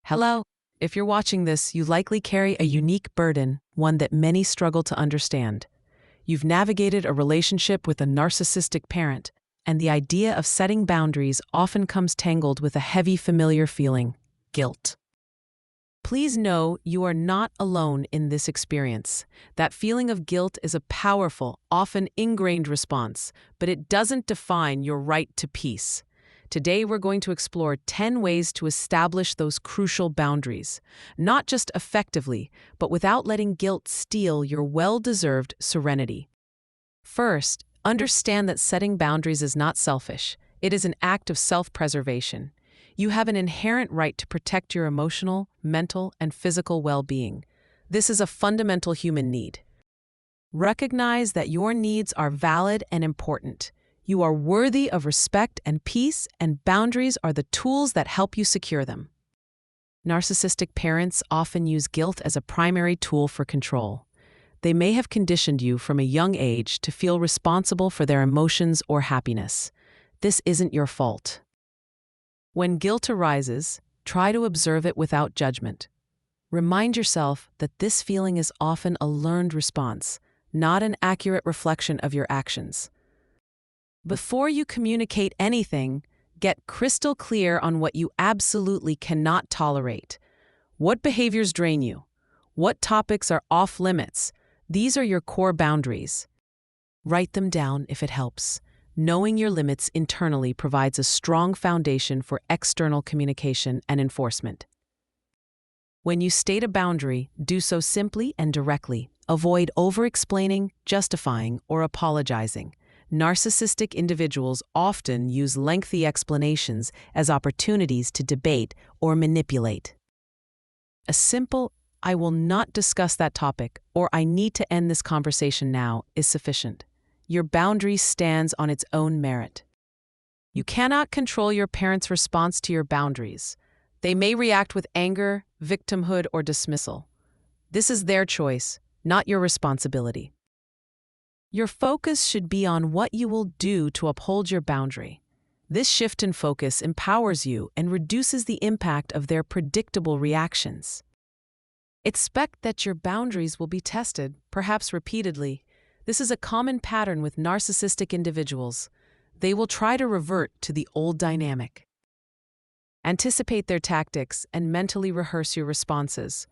Hello. If you're watching this, you likely carry a unique burden, one that many struggle to understand. You've navigated a relationship with a narcissistic parent, and the idea of setting boundaries often comes tangled with a heavy familiar feeling: guilt. Please know you are not alone in this experience. That feeling of guilt is a powerful, often ingrained response, but it doesn't define your right to peace. Today, we're going to explore 10 ways to establish those crucial boundaries, not just effectively, but without letting guilt steal your well-deserved serenity. First, understand that setting boundaries is not selfish. It is an act of self-preservation. You have an inherent right to protect your emotional, mental, and physical well-being. This is a fundamental human need. Recognize that your needs are valid and important. You are worthy of respect and peace, and boundaries are the tools that help you secure them. Narcissistic parents often use guilt as a primary tool for control. They may have conditioned you from a young age to feel responsible for their emotions or happiness. This isn't your fault. When guilt arises, try to observe it without judgment. Remind yourself that this feeling is often a learned response, not an accurate reflection of your actions. Before you communicate anything, get crystal clear on what you absolutely cannot tolerate. What behaviors drain you? What topics are off limits? These are your core boundaries. Write them down if it helps. Knowing your limits internally provides a strong foundation for external communication and enforcement. When you state a boundary, do so simply and directly. Avoid over-explaining, justifying, or apologizing. Narcissistic individuals often use lengthy explanations as opportunities to debate or manipulate. A simple, "I will not discuss that topic," or "I need to end this conversation now," is sufficient. Your boundary stands on its own merit. You cannot control your parents' response to your boundaries. They may react with anger, victimhood, or dismissal. This is their choice, not your responsibility. Your focus should be on what you will do to uphold your boundary. This shift in focus empowers you and reduces the impact of their predictable reactions. Expect that your boundaries will be tested, perhaps repeatedly. This is a common pattern with narcissistic individuals. They will try to revert to the old dynamic. Anticipate their tactics and mentally rehearse your responses.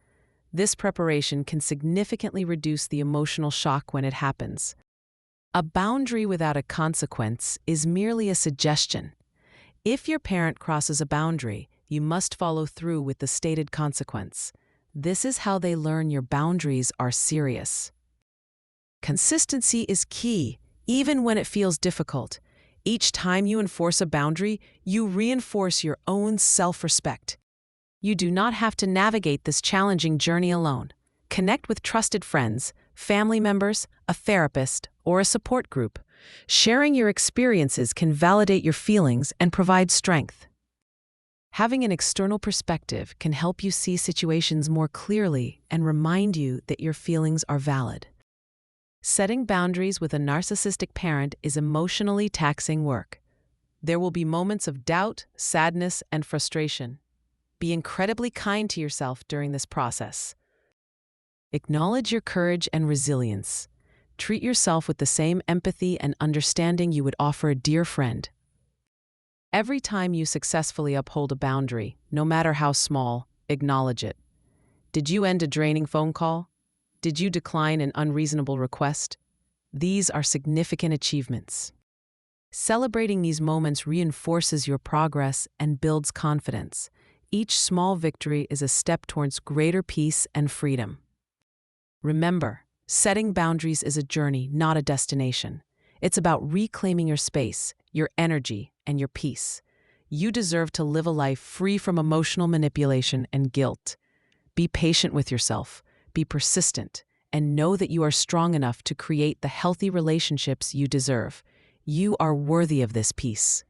This preparation can significantly reduce the emotional shock when it happens. A boundary without a consequence is merely a suggestion. If your parent crosses a boundary, you must follow through with the stated consequence. This is how they learn your boundaries are serious. Consistency is key, even when it feels difficult. Each time you enforce a boundary, you reinforce your own self-respect. You do not have to navigate this challenging journey alone. Connect with trusted friends, family members, a therapist, or a support group. Sharing your experiences can validate your feelings and provide strength. Having an external perspective can help you see situations more clearly and remind you that your feelings are valid. Setting boundaries with a narcissistic parent is emotionally taxing work. There will be moments of doubt, sadness, and frustration. Be incredibly kind to yourself during this process. Acknowledge your courage and resilience. Treat yourself with the same empathy and understanding you would offer a dear friend. Every time you successfully uphold a boundary, no matter how small, acknowledge it. Did you end a draining phone call? Did you decline an unreasonable request? These are significant achievements. Celebrating these moments reinforces your progress and builds confidence. Each small victory is a step towards greater peace and freedom. Remember, setting boundaries is a journey, not a destination. It's about reclaiming your space, your energy, and your peace. You deserve to live a life free from emotional manipulation and guilt. Be patient with yourself, be persistent, and know that you are strong enough to create the healthy relationships you deserve. You are worthy of this peace.